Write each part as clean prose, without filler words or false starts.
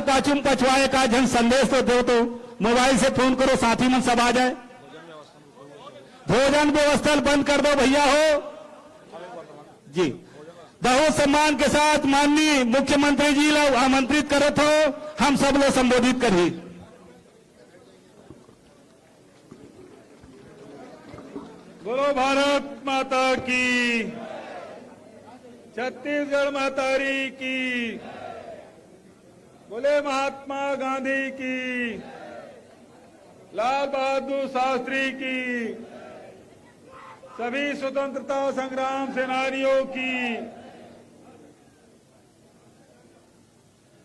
पाचुम पछवाए का जन संदेश तो दो, तो मोबाइल से फोन करो, साथी मन सब आ जाए। भोजन व्यवस्था बंद कर दो भैया हो जी। बहुत सम्मान के साथ माननीय मुख्यमंत्री जी लोग आमंत्रित करो तो हम सब लोग संबोधित करिए। बोलो भारत माता की, छत्तीसगढ़ मातारी की, बोले महात्मा गांधी की, लाल बहादुर शास्त्री की, सभी स्वतंत्रता संग्राम सेनानियों की।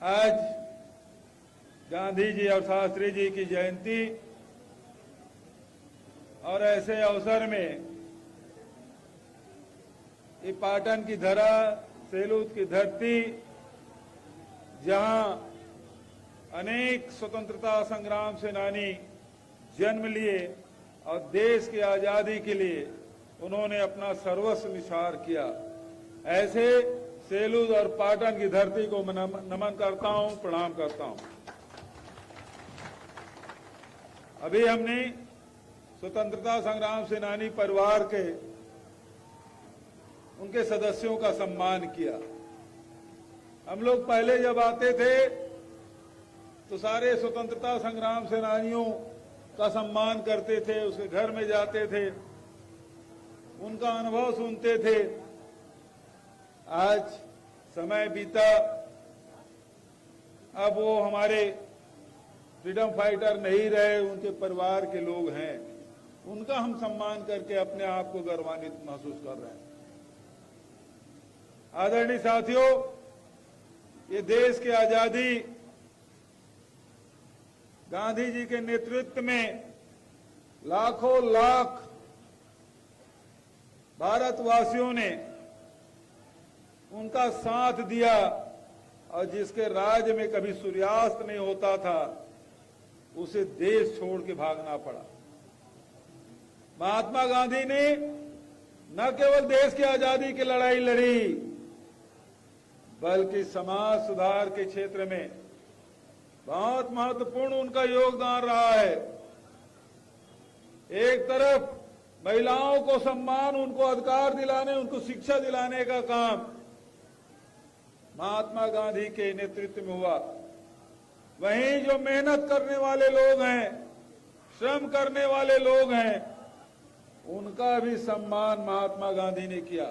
आज गांधी जी और शास्त्री जी की जयंती और ऐसे अवसर में ये पाटन की धरा, सेलूत की धरती, जहां अनेक स्वतंत्रता संग्राम सेनानी जन्म लिए और देश की आजादी के लिए उन्होंने अपना सर्वस्व निछावर किया, ऐसे सेलूत और पाटन की धरती को नमन करता हूं, प्रणाम करता हूं। अभी हमने स्वतंत्रता संग्राम सेनानी परिवार के उनके सदस्यों का सम्मान किया। हम लोग पहले जब आते थे तो सारे स्वतंत्रता संग्राम सेनानियों का सम्मान करते थे, उसके घर में जाते थे, उनका अनुभव सुनते थे। आज समय बीता, अब वो हमारे फ्रीडम फाइटर नहीं रहे, उनके परिवार के लोग हैं, उनका हम सम्मान करके अपने आप को गौरवान्वित महसूस कर रहे हैं। आदरणीय साथियों, ये देश की आजादी गांधी जी के नेतृत्व में लाखों लाख भारतवासियों ने उनका साथ दिया और जिसके राज्य में कभी सूर्यास्त नहीं होता था उसे देश छोड़ के भागना पड़ा। महात्मा गांधी ने न केवल देश की आजादी की लड़ाई लड़ी बल्कि समाज सुधार के क्षेत्र में बहुत महत्वपूर्ण उनका योगदान रहा है। एक तरफ महिलाओं को सम्मान, उनको अधिकार दिलाने, उनको शिक्षा दिलाने का काम महात्मा गांधी के नेतृत्व में हुआ, वहीं जो मेहनत करने वाले लोग हैं, श्रम करने वाले लोग हैं, उनका भी सम्मान महात्मा गांधी ने किया।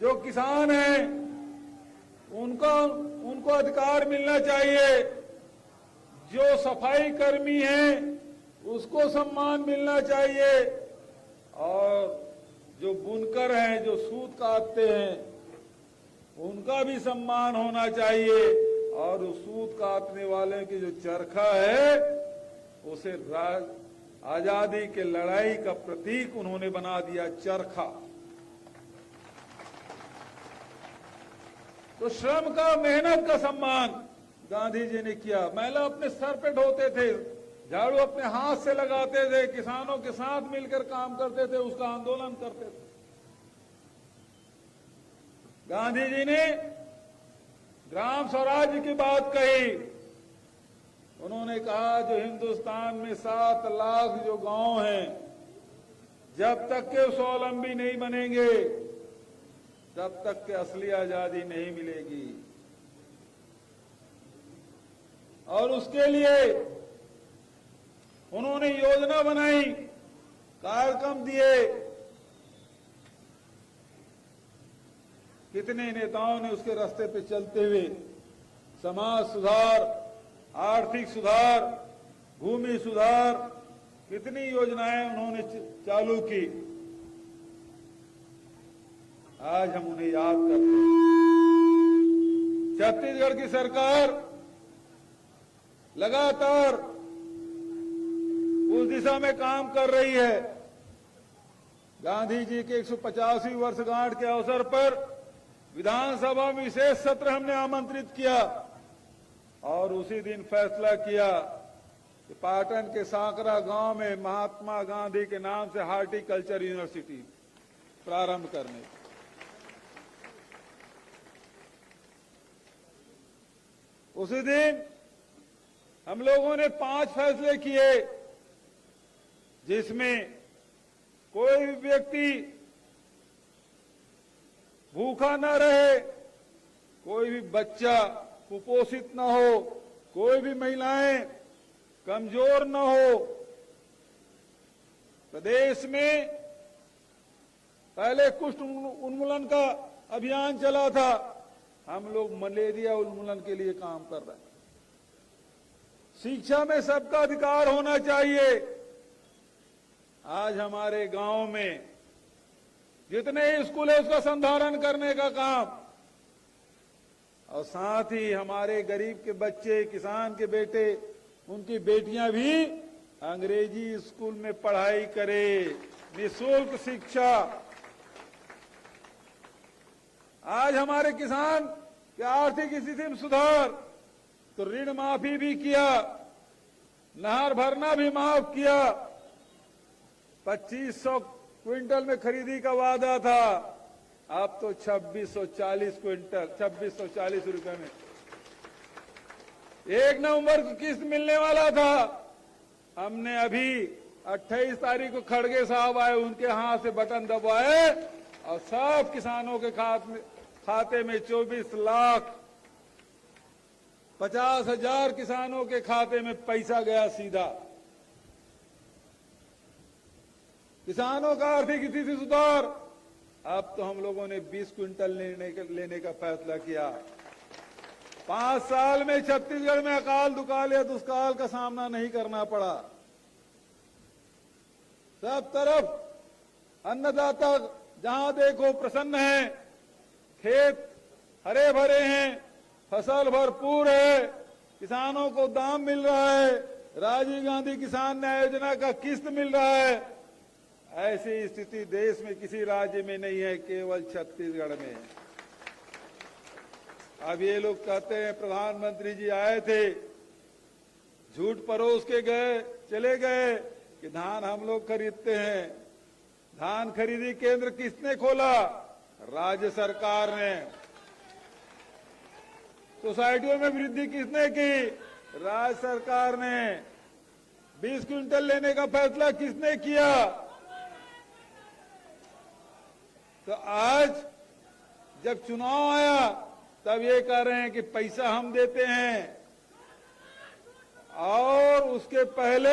जो किसान हैं उनको अधिकार मिलना चाहिए, जो सफाई कर्मी हैं उसको सम्मान मिलना चाहिए, और जो बुनकर हैं, जो सूत काटते हैं, उनका भी सम्मान होना चाहिए। और उस सूत काटने वाले की जो चरखा है उसे आजादी के लड़ाई का प्रतीक उन्होंने बना दिया, चरखा। तो श्रम का, मेहनत का सम्मान गांधी जी ने किया। महिला अपने सर पे ढोते थे, झाड़ू अपने हाथ से लगाते थे, किसानों के साथ मिलकर काम करते थे, उसका आंदोलन करते थे। गांधी जी ने ग्राम स्वराज्य की बात कही। उन्होंने कहा जो हिंदुस्तान में 7 लाख जो गांव हैं, जब तक के स्वावलंबी नहीं बनेंगे तब तक के असली आजादी नहीं मिलेगी। और उसके लिए उन्होंने योजना बनाई, कार्यक्रम दिए। कितने नेताओं ने उसके रास्ते पे चलते हुए समाज सुधार, आर्थिक सुधार, भूमि सुधार, कितनी योजनाएं उन्होंने चालू की। आज हम उन्हें याद करते हैं। छत्तीसगढ़ की सरकार लगातार उस दिशा में काम कर रही है। गांधी जी के 150वीं वर्षगांठ के अवसर पर विधानसभा में विशेष सत्र हमने आमंत्रित किया और उसी दिन फैसला किया कि पाटन के सांकरा गांव में महात्मा गांधी के नाम से हार्टिकल्चर यूनिवर्सिटी प्रारंभ करने। उसी दिन हम लोगों ने 5 फैसले किए, जिसमें कोई भी व्यक्ति भूखा न रहे, कोई भी बच्चा कुपोषित न हो, कोई भी महिलाएं कमजोर न हो। प्रदेश में पहले कुष्ठ उन्मूलन का अभियान चला था, हम लोग मलेरिया उन्मूलन के लिए काम कर रहे हैं। शिक्षा में सबका अधिकार होना चाहिए। आज हमारे गांव में जितने स्कूल है उसका संधारण करने का काम, और साथ ही हमारे गरीब के बच्चे, किसान के बेटे, उनकी बेटियां भी अंग्रेजी स्कूल में पढ़ाई करें, निःशुल्क शिक्षा। आज हमारे किसान के आर्थिक स्थिति में सुधार, तो ऋण माफी भी किया, नहर भरना भी माफ किया। 2500 क्विंटल में खरीदी का वादा था, अब तो 2640 क्विंटल, 2640 रुपए में 1 नवंबर को किस्त मिलने वाला था। हमने अभी 28 तारीख को खड़गे साहब आए, उनके हाथ से बटन दबाए और सब किसानों के खाते में 24,50,000 किसानों के खाते में पैसा गया सीधा। किसानों का आर्थिक स्थिति सुधार। अब तो हम लोगों ने 20 क्विंटल लेने का फैसला किया। 5 साल में छत्तीसगढ़ में अकाल दुकाल या दुष्काल का सामना नहीं करना पड़ा। सब तरफ अन्नदाता जहां देखो प्रसन्न है, खेत हरे भरे हैं, फसल भरपूर है, किसानों को दाम मिल रहा है, राजीव गांधी किसान न्याय योजना का किस्त मिल रहा है। ऐसी स्थिति देश में किसी राज्य में नहीं है, केवल छत्तीसगढ़ में। अब ये लोग कहते हैं प्रधानमंत्री जी आए थे, झूठ परोस के गए, चले गए कि धान हम लोग खरीदते हैं। धान खरीदी केंद्र किसने खोला? राज्य सरकार ने। सोसाइटियों में वृद्धि किसने की? राज्य सरकार ने। 20 क्विंटल लेने का फैसला किसने किया? तो आज जब चुनाव आया तब ये कह रहे हैं कि पैसा हम देते हैं, और उसके पहले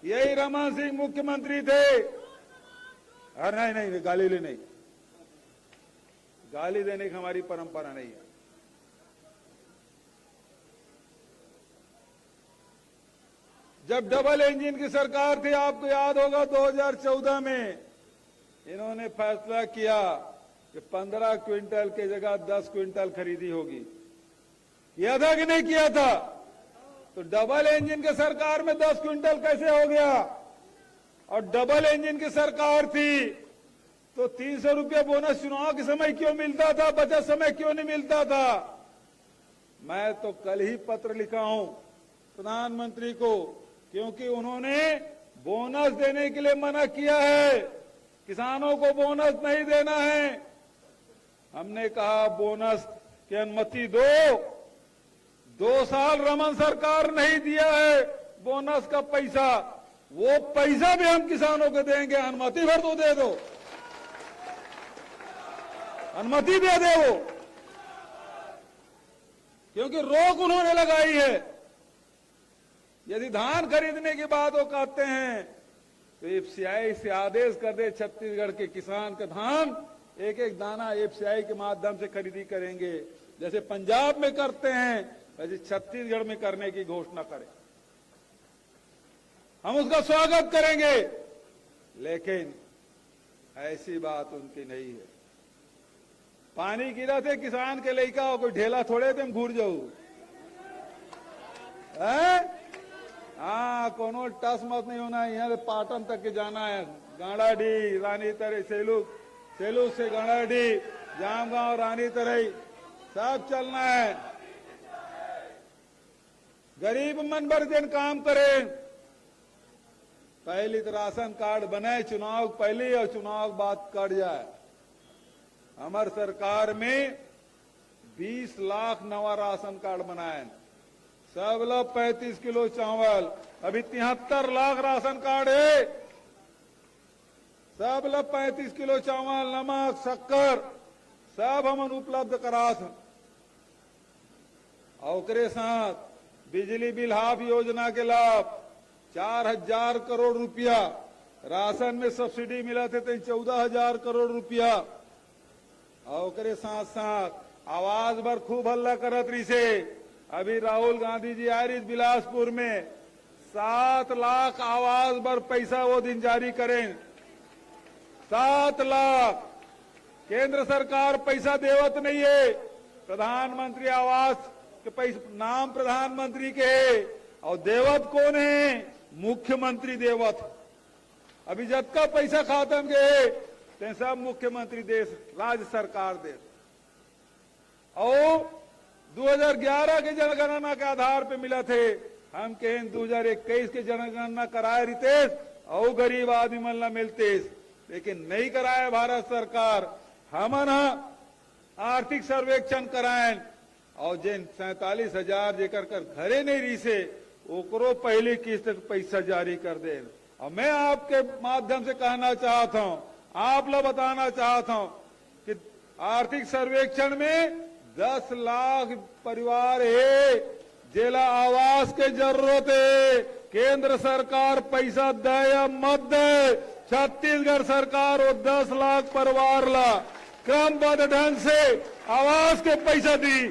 यही रमन सिंह मुख्यमंत्री थे। अरे नहीं, गाली ले नहीं, गाली देने की हमारी परंपरा नहीं है। जब डबल इंजन की सरकार थी, आपको याद होगा 2014 में इन्होंने फैसला किया कि 15 क्विंटल के जगह 10 क्विंटल खरीदी होगी। किया था कि नहीं किया था? तो डबल इंजन की सरकार में 10 क्विंटल कैसे हो गया? और डबल इंजन की सरकार थी तो 300 रुपया बोनस चुनाव के समय क्यों मिलता था, बचत समय क्यों नहीं मिलता था? मैं तो कल ही पत्र लिखा हूं प्रधानमंत्री को, क्योंकि उन्होंने बोनस देने के लिए मना किया है। किसानों को बोनस नहीं देना है। हमने कहा बोनस की अनुमति दो। 2 साल रमन सरकार नहीं दिया है बोनस का पैसा, वो पैसा भी हम किसानों को देंगे। अनुमति भर तो दे दो, अनुमति दे दे वो, क्योंकि रोक उन्होंने लगाई है। यदि धान खरीदने की बात वो कहते हैं तो एफसीआई से आदेश कर दे, छत्तीसगढ़ के किसान का धान एक एक दाना एफसीआई के माध्यम से खरीदी करेंगे। जैसे पंजाब में करते हैं वैसे छत्तीसगढ़ में करने की घोषणा करें, हम उसका स्वागत करेंगे। लेकिन ऐसी बात उनकी नहीं है। पानी गिरा थे किसान के लइका हो, कोई ढेला थोड़े थे हम घूर जाऊ। हाँ, कोनो टस मत नहीं होना है। यहाँ से पाटन तक के जाना है, गाड़ाडी, रानी तरई, सेलू से गाड़ाडी, जामगांव, रानी तरई, सब चलना है। गरीब मन भर दिन काम करें। पहले तो राशन कार्ड बने, चुनाव पहले और चुनाव बाद कट जाए। हमार सरकार में 20 लाख नवा राशन कार्ड बनाए, सब लोग 35 किलो चावल, अभी 73 लाख राशन कार्ड है, सब लोग 35 किलो चावल, नमक, शक्कर सब हम उपलब्ध करा थे। और साथ बिजली बिल हाफ योजना के लाभ 4000 करोड़ रुपया, राशन में सब्सिडी मिला थे तो 14,000 करोड़ रुपया। और साथ साथ आवाज भर खूब हल्ला करत रही से, अभी राहुल गांधी जी आ रही बिलासपुर में 7 लाख आवाज भर पैसा वो दिन जारी करें, 7 लाख। केंद्र सरकार पैसा देवत नहीं है, प्रधानमंत्री आवास के पैसा नाम प्रधानमंत्री के है, और देवत कौन है? मुख्यमंत्री देवत। अभी जब का पैसा खातम गए ते सब मुख्यमंत्री देश, राज्य सरकार देश। और 2011 के जनगणना के आधार पे मिला थे, हम कहें 2021 के जनगणना कराए रितेश और गरीब आदमी मन ला मिलते, लेकिन नहीं कराए भारत सरकार। हमन आर्थिक सर्वेक्षण कराएं और जिन 47,000 जेकर कर घरे नहीं रही से ओकरो पहली किस्त पैसा जारी कर दे। और मैं आपके माध्यम से कहना चाहता हूं, आप लोग बताना चाहता हूं कि आर्थिक सर्वेक्षण में 10 लाख परिवार है जेला आवास के जरूरत है। केंद्र सरकार पैसा दे या मत दे, छत्तीसगढ़ सरकार वो 10 लाख परिवार ला क्रमबद्ध ढंग से आवास के पैसा दी।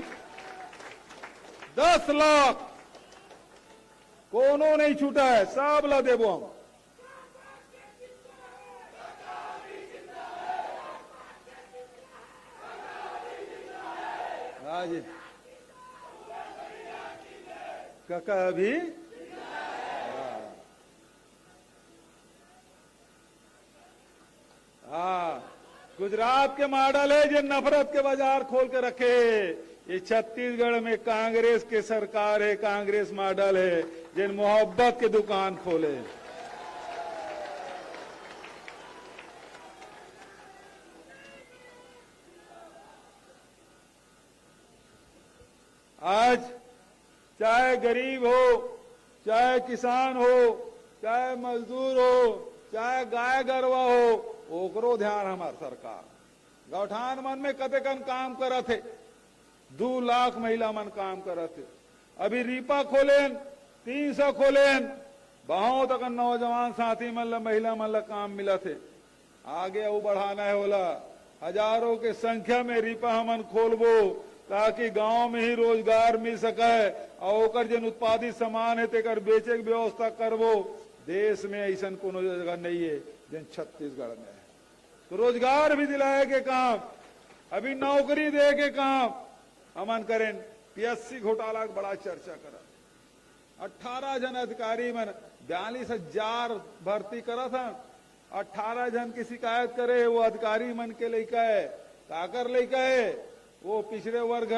10 लाख कोनो नहीं छूटा है, सब ला देवो हम। जी काका अभी गुजरात के मॉडल है जो नफरत के बाजार खोल के रखे। ये छत्तीसगढ़ में कांग्रेस के सरकार है, कांग्रेस मॉडल है जिन मोहब्बत के दुकान खोले। आज चाहे गरीब हो, चाहे किसान हो, चाहे मजदूर हो, चाहे गाय गरवा हो, ओकरो ध्यान हमार सरकार। गौठान मन में कतेकन काम करत है, 2 लाख महिला मन काम करत है। अभी रीपा खोलेन, 300 खोलेन, बहुत अकन नौजवान साथी मन ला महिला मन ला काम मिलत है। आगे वो बढ़ाना है, बोला हजारों के संख्या में रीपा हमन खोलबो ताकि गांव में ही रोजगार मिल सके और ओकर जन उत्पादित सामान है तेकर बेचे की व्यवस्था करबो। देश में ऐसा कोनो जगह नहीं है जन छत्तीसगढ़ में है। तो रोजगार भी दिलाए के काम, अभी नौकरी दे के काम हमन करें। पीएससी घोटाला बड़ा चर्चा करा, 18 जन अधिकारी मन 42,000 भर्ती करा था, 18 जन की शिकायत करे। वो अधिकारी मन के लइका है, काकर लइका है, वो पिछड़े वर्ग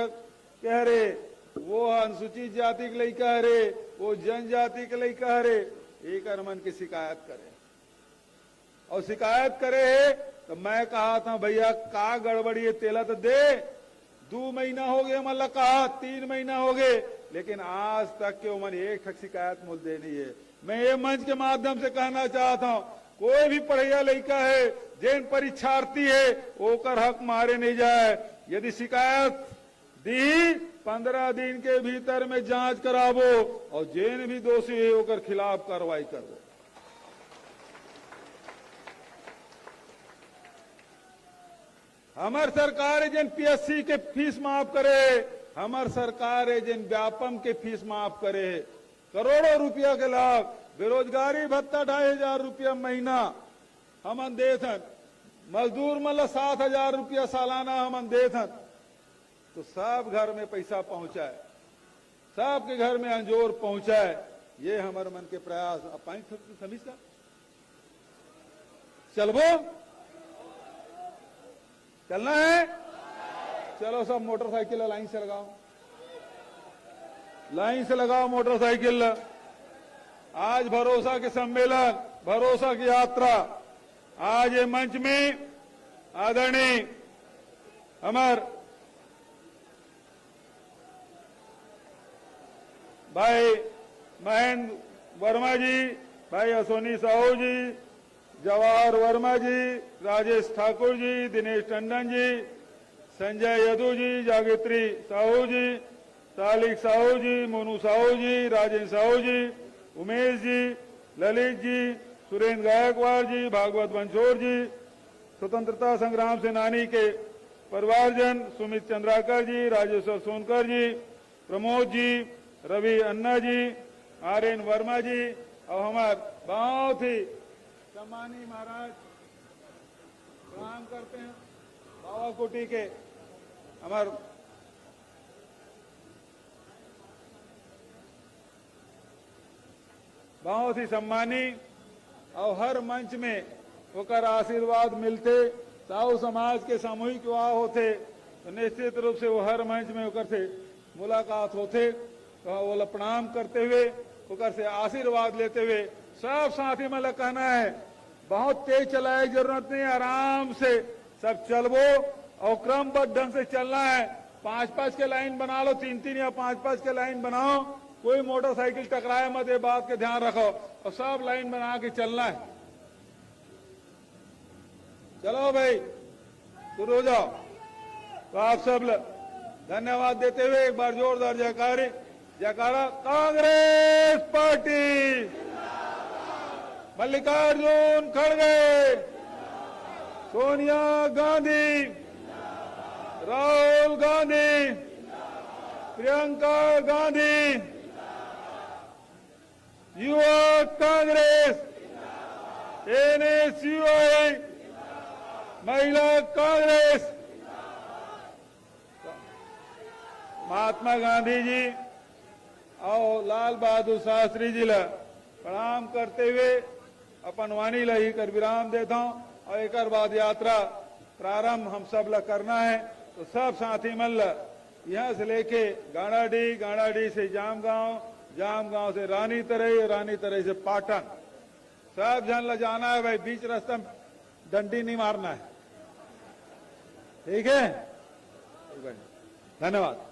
कह रे, वो अनुसूचित जाति के लइका है रे, वो जनजाति के लइका है रे। एक मन की शिकायत करे और शिकायत करे है तो मैं कहा था भैया का गड़बड़ी है तेला तो दे। 2 महीना हो गए मतलब कहा, 3 महीना हो गए, लेकिन आज तक के मन एक शिकायत मुझ दे नहीं है। मैं ये मंच के माध्यम से कहना चाहता हूँ, कोई भी पढ़िया लड़का है, जैन परीक्षार्थी है, ओकर हक मारे नहीं जाए। यदि शिकायत दी 15 दिन के भीतर में जांच कराबो और जैन भी दोषी है ओकर खिलाफ कार्रवाई करो। हमार सरकार है जिन पीएससी के फीस माफ करे, हमार सरकार है जिन व्यापम के फीस माफ करे। करोड़ों रुपया के लाभ, बेरोजगारी भत्ता 2,500 रुपया महीना हमन देथन, मजदूर मतलब 7,000 रुपया सालाना हमन देथन। तो सब घर में पैसा पहुंचाए, सबके घर में अंजोर पहुंचाए, ये हमारे मन के प्रयास। अब समझ का चलबो, चलना है, चलो सब मोटरसाइकिल लाइन से लगाओ, लाइन से लगाओ मोटरसाइकिल। आज भरोसा के सम्मेलन, भरोसा की यात्रा, आज ये मंच में आदरणीय हमार भाई महेंद्र वर्मा जी, भाई अश्वनी साहू जी, जवाहर वर्मा जी, राजेश ठाकुर जी, दिनेश टंडन जी, संजय यदु जी, जागृत्री साहू जी, तालिक साहू जी, मोनू साहू जी, राजेंद्र साहू जी, उमेश जी, ललित जी, सुरेंद्र गायकवाड़ जी, भागवत बंसोर जी, स्वतंत्रता संग्राम सेनानी के परिवारजन सुमित चंद्राकर जी, राजेश्वर सोनकर जी, प्रमोद जी, रवि अन्ना जी, आर्यन वर्मा जी और हमारे बहुत ही सम्मानी महाराज प्रणाम करते हैं बाबा कोटी के हमारे बहुत ही सम्मानी और हर मंच में होकर आशीर्वाद मिलते साहू समाज के सामूहिक विवाह होते तो निश्चित रूप से वो हर मंच में होकर से मुलाकात होते तो वो प्रणाम करते हुए होकर से आशीर्वाद लेते हुए सब साथी मतलब कहना है बहुत तेज चलाए जरूरत नहीं, आराम से सब चलबो और क्रमबद्ध ढंग से चलना है। 5-5 के लाइन बना लो, 3-3 या 5-5 के लाइन बनाओ, कोई मोटरसाइकिल टकराए मत, ये बात के ध्यान रखो और सब लाइन बना के चलना है। चलो भाई शुरू हो जाओ। तो आप सब धन्यवाद देते हुए एक बार जोरदार जयकारा कांग्रेस पार्टी, मल्लिकार्जुन खड़गे, सोनिया गांधी, राहुल गांधी, प्रियंका गांधी, युवा कांग्रेस, एनएसयूआई, महिला कांग्रेस, महात्मा गांधी जी और लाल बहादुर शास्त्री जी ला प्रणाम करते हुए अपन वाणी ला ही कर विराम देता हूँ और एक बाद यात्रा प्रारंभ हम सब ला करना है। तो सब साथी मन ला यहाँ से लेके गाड़ाडी से जामगांव से रानी तरई से पाटन, सब जन ला जाना है भाई। बीच रास्ता में डंडी नहीं मारना है, ठीक है? धन्यवाद।